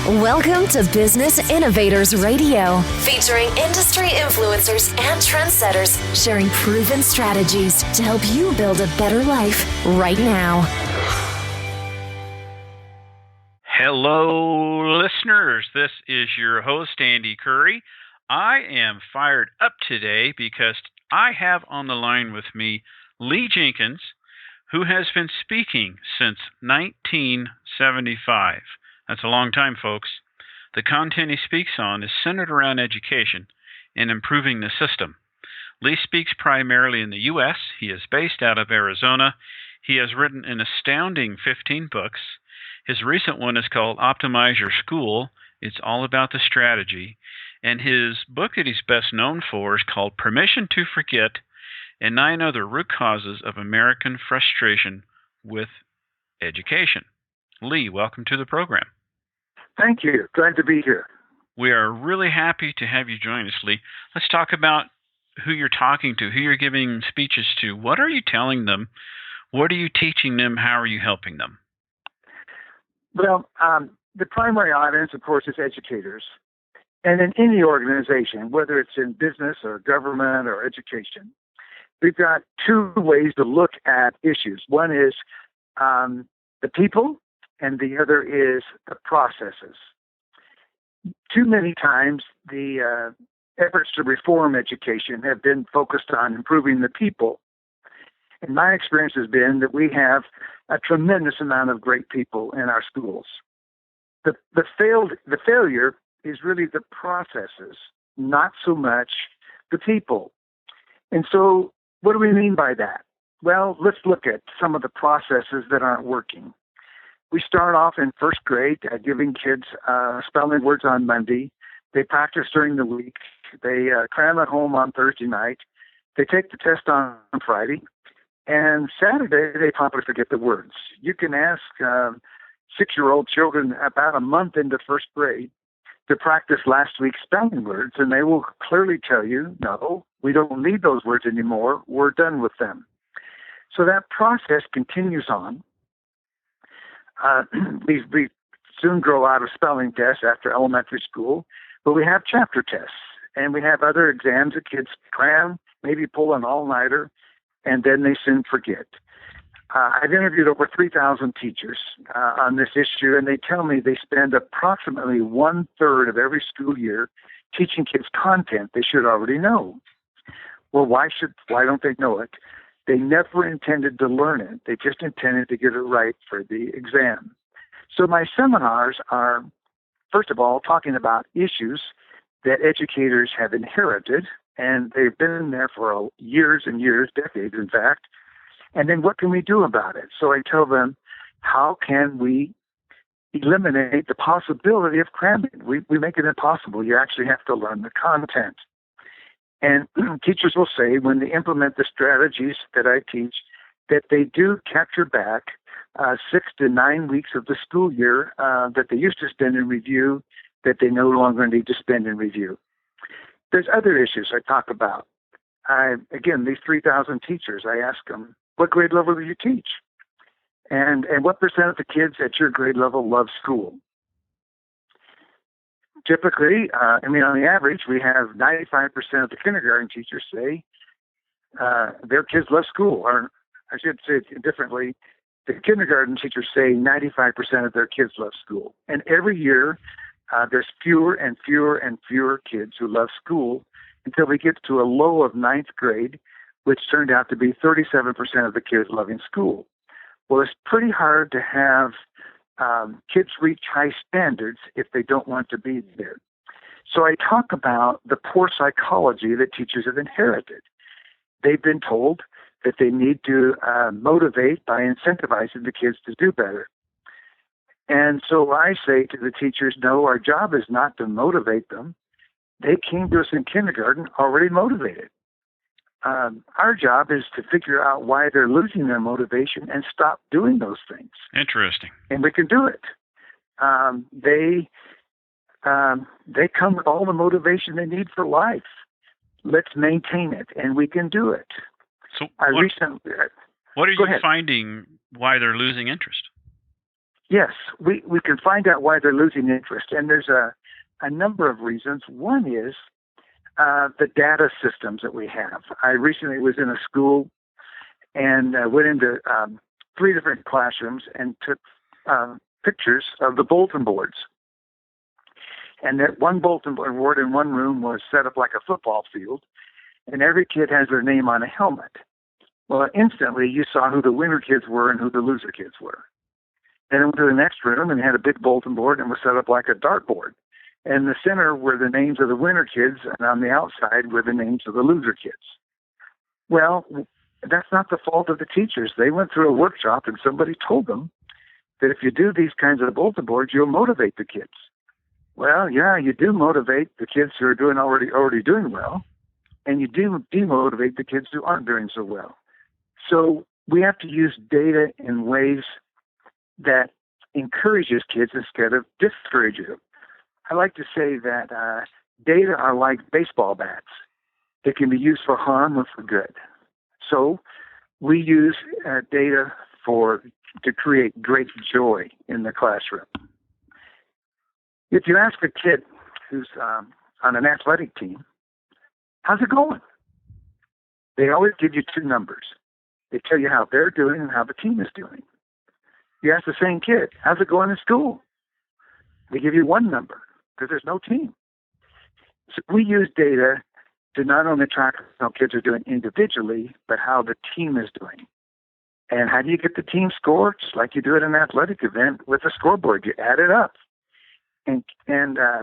Welcome to Business Innovators Radio, featuring industry influencers and trendsetters sharing proven strategies to help you build a better life right now. Hello, listeners. This is your host, Andy Curry. I am fired up today because I have on the line with me Lee Jenkins, who has been speaking since 1975. That's a long time, folks. The content he speaks on is centered around education and improving the system. Lee speaks primarily in the U.S. He is based out of Arizona. He has written an astounding 15 books. His recent one is called Optimize Your School. It's all about the strategy. And his book that he's best known for is called Permission to Forget and 9 Other Root Causes of American Frustration with Education. Lee, welcome to the program. Thank you. Glad to be here. We are really happy to have you join us, Lee. Let's talk about who you're talking to, who you're giving speeches to. What are you telling them? What are you teaching them? How are you helping them? Well, the primary audience, of course, is educators. And in any organization, whether it's in business or government or education, we've got 2 ways to look at issues. One is the people, and the other is the processes. Too many times, the efforts to reform education have been focused on improving the people. And my experience has been that we have a tremendous amount of great people in our schools. The failure is really the processes, not so much the people. And so what do we mean by that? Well, let's look at some of the processes that aren't working. We start off in first grade giving kids spelling words on Monday. They practice during the week. They cram at home on Thursday night. They take the test on Friday. And Saturday, they probably forget the words. You can ask 6-year-old children about a month into first grade to practice last week's spelling words, and they will clearly tell you, no, we don't need those words anymore. We're done with them. So that process continues on. We soon grow out of spelling tests after elementary school, but we have chapter tests, and we have other exams that kids cram, maybe pull an all-nighter, and then they soon forget. I've interviewed over 3,000 teachers on this issue, and they tell me they spend approximately 1/3 of every school year teaching kids content they should already know. Well, why don't they know it? They never intended to learn it. They just intended to get it right for the exam. So my seminars are, first of all, talking about issues that educators have inherited, and they've been there for years and years, decades, in fact. And then what can we do about it? So I tell them, how can we eliminate the possibility of cramming? We make it impossible. You actually have to learn the content. And teachers will say, when they implement the strategies that I teach, that they do capture back 6 to 9 weeks of the school year that they used to spend in review that they no longer need to spend in review. There's other issues I talk about. Again, these 3,000 teachers, I ask them, what grade level do you teach? And what percent of the kids at your grade level love school? Typically, on the average, we have 95% of the kindergarten teachers say their kids love school. Or I should say it differently, the kindergarten teachers say 95% of their kids love school. And every year, there's fewer and fewer and fewer kids who love school until we get to a low of 9th grade, which turned out to be 37% of the kids loving school. Well, it's pretty hard to have kids reach high standards if they don't want to be there. So I talk about the poor psychology that teachers have inherited. They've been told that they need to motivate by incentivizing the kids to do better. And so I say to the teachers, no, our job is not to motivate them. They came to us in kindergarten already motivated. Our job is to figure out why they're losing their motivation and stop doing those things. Interesting. And we can do it. They come with all the motivation they need for life. Let's maintain it, and we can do it. So what are you finding why they're losing interest? Yes, we can find out why they're losing interest, and there's a number of reasons. One is the data systems that we have. I recently was in a school and went into 3 different classrooms and took pictures of the bulletin boards. And that one bulletin board in one room was set up like a football field, and every kid has their name on a helmet. Well, instantly you saw who the winner kids were and who the loser kids were. Then I went to the next room and had a big bulletin board and was set up like a dartboard. And in the center were the names of the winner kids, and on the outside were the names of the loser kids. Well, that's not the fault of the teachers. They went through a workshop and somebody told them that if you do these kinds of bulletin boards, you'll motivate the kids. Well, yeah, you do motivate the kids who are doing already doing well, and you do demotivate the kids who aren't doing so well. So we have to use data in ways that encourages kids instead of discourages them. I like to say that data are like baseball bats. They can be used for harm or for good. So we use data to create great joy in the classroom. If you ask a kid who's on an athletic team, how's it going? They always give you 2 numbers. They tell you how they're doing and how the team is doing. You ask the same kid, how's it going in school? They give you 1 number because there's no team. So we use data to not only track how kids are doing individually, but how the team is doing. And how do you get the team score? Just like you do at an athletic event with a scoreboard. You add it up. And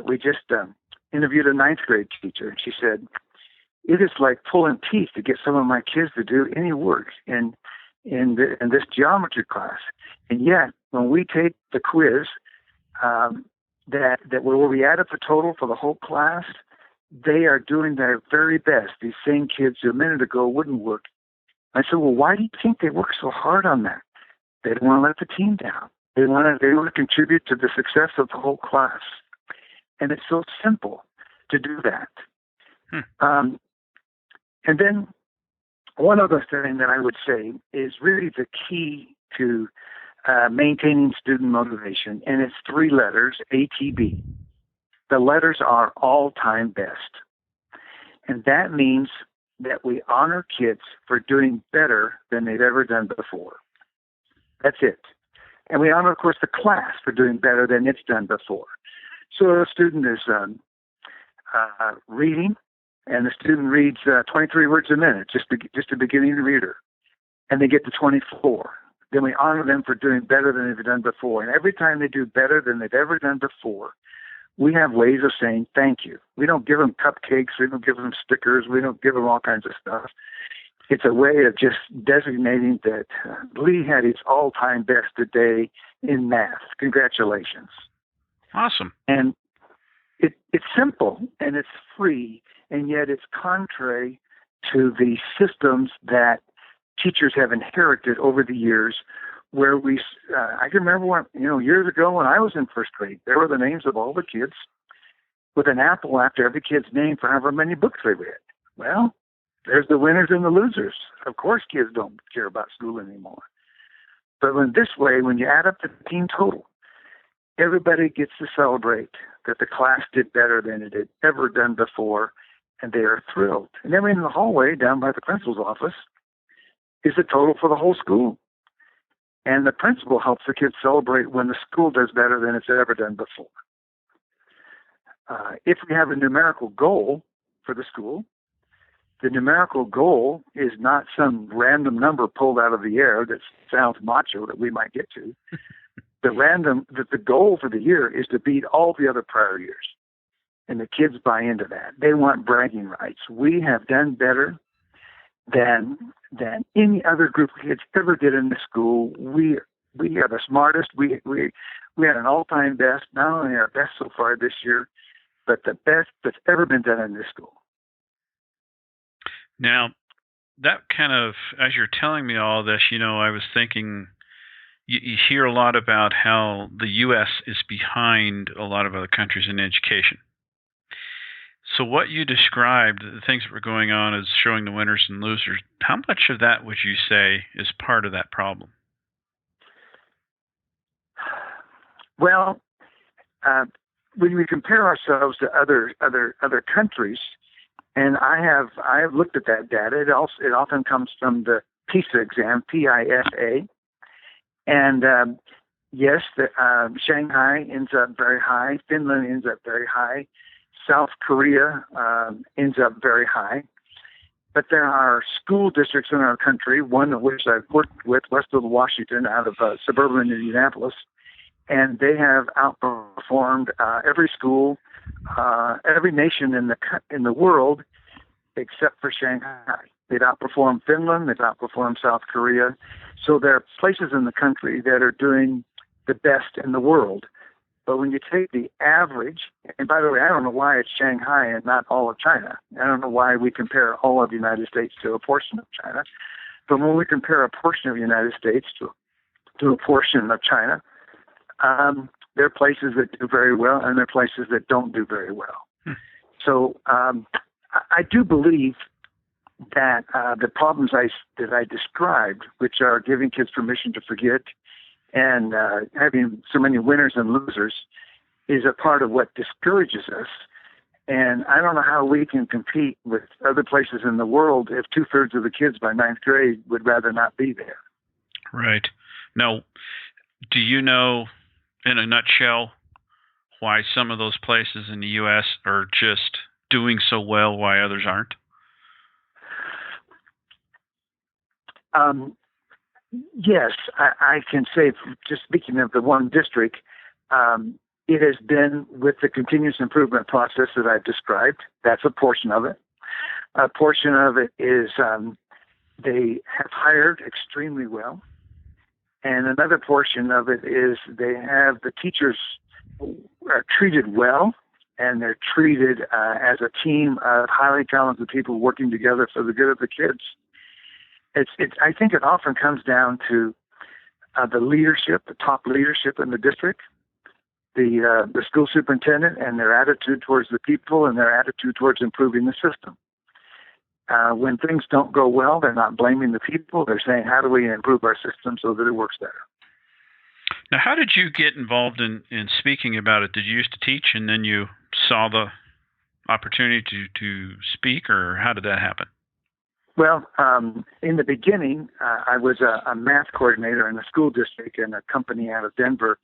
we just interviewed a 9th grade teacher, and she said, it is like pulling teeth to get some of my kids to do any work in this geometry class. And yet, when we take the quiz, where we add up the total for the whole class, they are doing their very best. These same kids who a minute ago wouldn't work. I said, well, why do you think they work so hard on that? They don't want to let the team down. They want to contribute to the success of the whole class. And it's so simple to do that. And then one other thing that I would say is really the key to maintaining student motivation, and it's 3 letters, ATB. The letters are all-time best. And that means that we honor kids for doing better than they've ever done before. That's it. And we honor, of course, the class for doing better than it's done before. So a student is reading, and the student reads 23 words a minute, just a beginning reader, and they get to 24. Then we honor them for doing better than they've done before. And every time they do better than they've ever done before, we have ways of saying thank you. We don't give them cupcakes. We don't give them stickers. We don't give them all kinds of stuff. It's a way of just designating that Lee had his all-time best today in math. Congratulations. Awesome. And it's simple, and it's free, and yet it's contrary to the systems that teachers have inherited over the years, where I can remember years ago when I was in 1st grade, there were the names of all the kids with an apple after every kid's name for however many books they read. Well, there's the winners and the losers. Of course, kids don't care about school anymore. But when you add up the team total, everybody gets to celebrate that the class did better than it had ever done before, and they are thrilled. And then in the hallway down by the principal's office is the total for the whole school. And the principal helps the kids celebrate when the school does better than it's ever done before. If we have a numerical goal for the school, the numerical goal is not some random number pulled out of the air that sounds macho that we might get to. The goal for the year is to beat all the other prior years. And the kids buy into that. They want bragging rights. We have done better than any other group of kids ever did in the school. We are the smartest. We had an all-time best, not only our best so far this year, but the best that's ever been done in this school. Now, that kind of, as you're telling me all this, I was thinking, you hear a lot about how the U.S. is behind a lot of other countries in education. So what you described, the things that were going on as showing the winners and losers, how much of that would you say is part of that problem? Well, when we compare ourselves to other countries, and I have looked at that data. It often comes from the PISA exam, PISA, and yes, Shanghai ends up very high. Finland ends up very high. South Korea ends up very high. But there are school districts in our country, one of which I've worked with, west of Washington, out of suburban Indianapolis, and they have outperformed every school, every nation in the world, except for Shanghai. They've outperformed Finland. They've outperformed South Korea. So there are places in the country that are doing the best in the world. But when you take the average, and by the way, I don't know why it's Shanghai and not all of China. I don't know why we compare all of the United States to a portion of China. But when we compare a portion of the United States to a portion of China, there are places that do very well and there are places that don't do very well. So I do believe that the problems that I described, which are giving kids permission to forget and having so many winners and losers, is a part of what discourages us. And I don't know how we can compete with other places in the world if 2/3 of the kids by ninth grade would rather not be there. Right. Now, do you know, in a nutshell, why some of those places in the U.S. are just doing so well, why others aren't? Yes, I can say, just speaking of the one district, it has been with the continuous improvement process that I've described. That's a portion of it. A portion of it is they have hired extremely well. And another portion of it is they have the teachers are treated well, and they're treated as a team of highly talented people working together for the good of the kids. I think it often comes down to the leadership, the top leadership in the district, the school superintendent and their attitude towards the people and their attitude towards improving the system. When things don't go well, they're not blaming the people. They're saying, how do we improve our system so that it works better? Now, how did you get involved in speaking about it? Did you used to teach and then you saw the opportunity to speak, or how did that happen? Well, in the beginning, I was a math coordinator in a school district, and a company out of Denver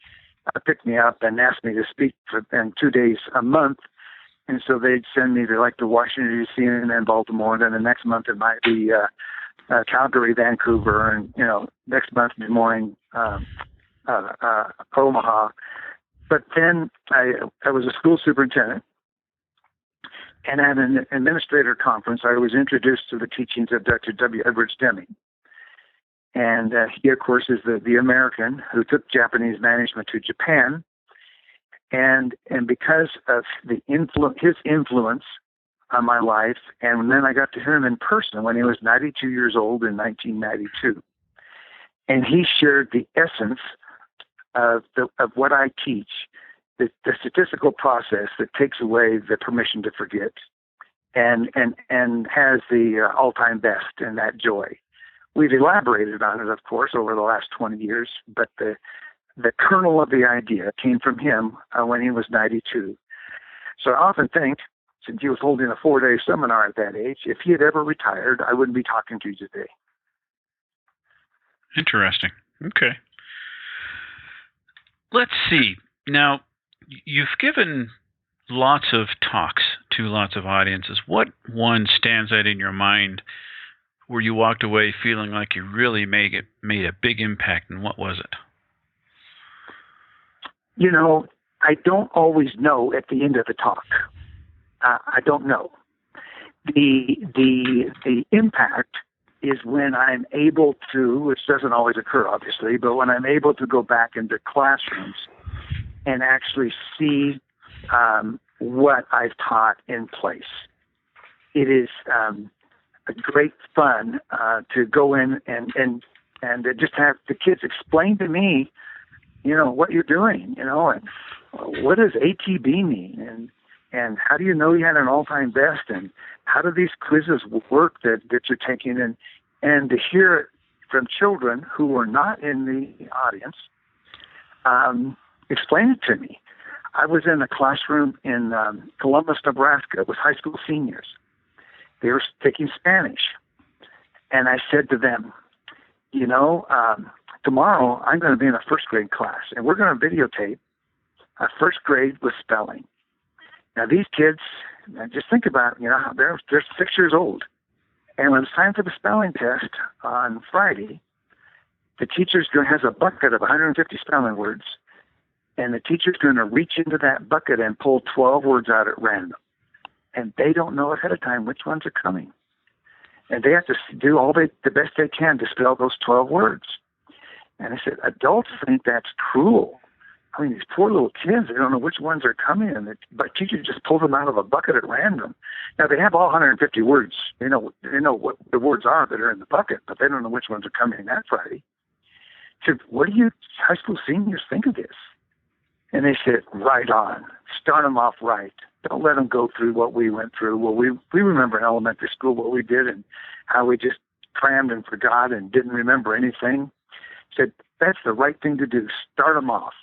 picked me up and asked me to speak for 2 days a month. And so they'd send me to the Washington, D.C. and then Baltimore. And then the next month it might be Calgary, Vancouver, and next month Des Moines, Omaha. But then I was a school superintendent. And at an administrator conference, I was introduced to the teachings of Dr. W. Edwards Deming. And he, of course, is the American who took Japanese management to Japan. And because of his influence on my life, and then I got to hear him in person when he was 92 years old in 1992. And he shared the essence of what I teach, the statistical process that takes away the permission to forget and has the all-time best and that joy. We've elaborated on it, of course, over the last 20 years, but the kernel of the idea came from him when he was 92. So I often think, since he was holding a 4-day seminar at that age, if he had ever retired, I wouldn't be talking to you today. Interesting. Okay. Let's see. Now, you've given lots of talks to lots of audiences. What one stands out in your mind where you walked away feeling like you really made a big impact, and what was it? I don't always know at the end of the talk. I don't know. The impact is when I'm able to, which doesn't always occur, obviously, but when I'm able to go back into classrooms and actually see what I've taught in place. It is a great fun to go in and just have the kids explain to me, what you're doing, and what does ATB mean, and how do you know you had an all-time best, and how do these quizzes work that you're taking, and to hear it from children who were not in the audience, explain it to me. I was in a classroom in Columbus, Nebraska with high school seniors. They were taking Spanish. And I said to them, tomorrow I'm going to be in a first grade class, and we're going to videotape a first grade with spelling. Now, these kids, just think about, they're 6 years old. And when it's time for the spelling test on Friday, the teacher's has a bucket of 150 spelling words, and the teacher's going to reach into that bucket and pull 12 words out at random. And they don't know ahead of time which ones are coming. And they have to do the best they can to spell those 12 words. And I said, adults think that's cruel. I mean, these poor little kids, they don't know which ones are coming, but teacher just pulls them out of a bucket at random. Now, they have all 150 words. They know what the words are that are in the bucket, but they don't know which ones are coming that Friday. I said, what do you high school seniors think of this? And they said, right on. Start them off right. Don't let them go through what we went through. Well, we remember in elementary school what we did and how we just crammed and forgot and didn't remember anything. Said, that's the right thing to do. Start them off.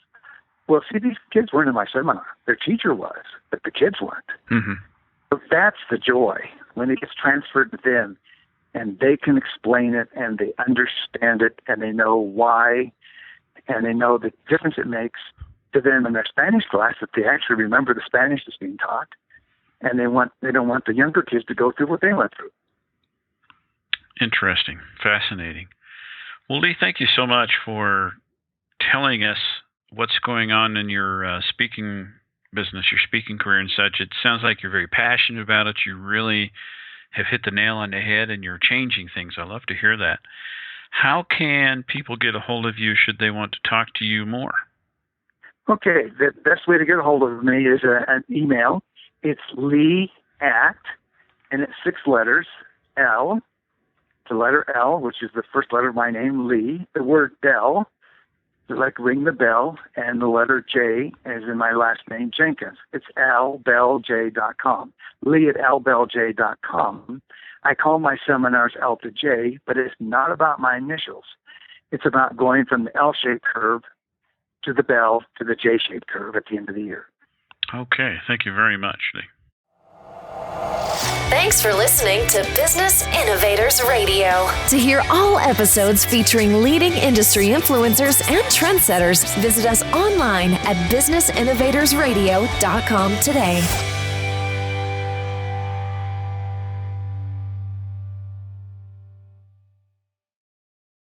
Well, see, these kids weren't in my seminar. Their teacher was, but the kids weren't. Mm-hmm. So that's the joy when it gets transferred to them and they can explain it and they understand it and they know why and they know the difference it makes to them in their Spanish class that they actually remember the Spanish that's being taught, and they don't want the younger kids to go through what they went through. Interesting. Fascinating. Well, Lee, thank you so much for telling us what's going on in your speaking business, your speaking career and such. It sounds like you're very passionate about it. You really have hit the nail on the head and you're changing things. I love to hear that. How can people get a hold of you should they want to talk to you more? Okay, the best way to get a hold of me is an email. It's Lee at, and it's 6 letters, L, the letter L, which is the first letter of my name, Lee, the word bell, like ring the bell, and the letter J as in my last name, Jenkins. It's lbellj.com. Lee at lbellj.com. I call my seminars L to J, but it's not about my initials. It's about going from the L-shaped curve to the bell to the J-shaped curve at the end of the year. Okay. Thank you very much, Lee. Thanks for listening to Business Innovators Radio. To hear all episodes featuring leading industry influencers and trendsetters, visit us online at businessinnovatorsradio.com today.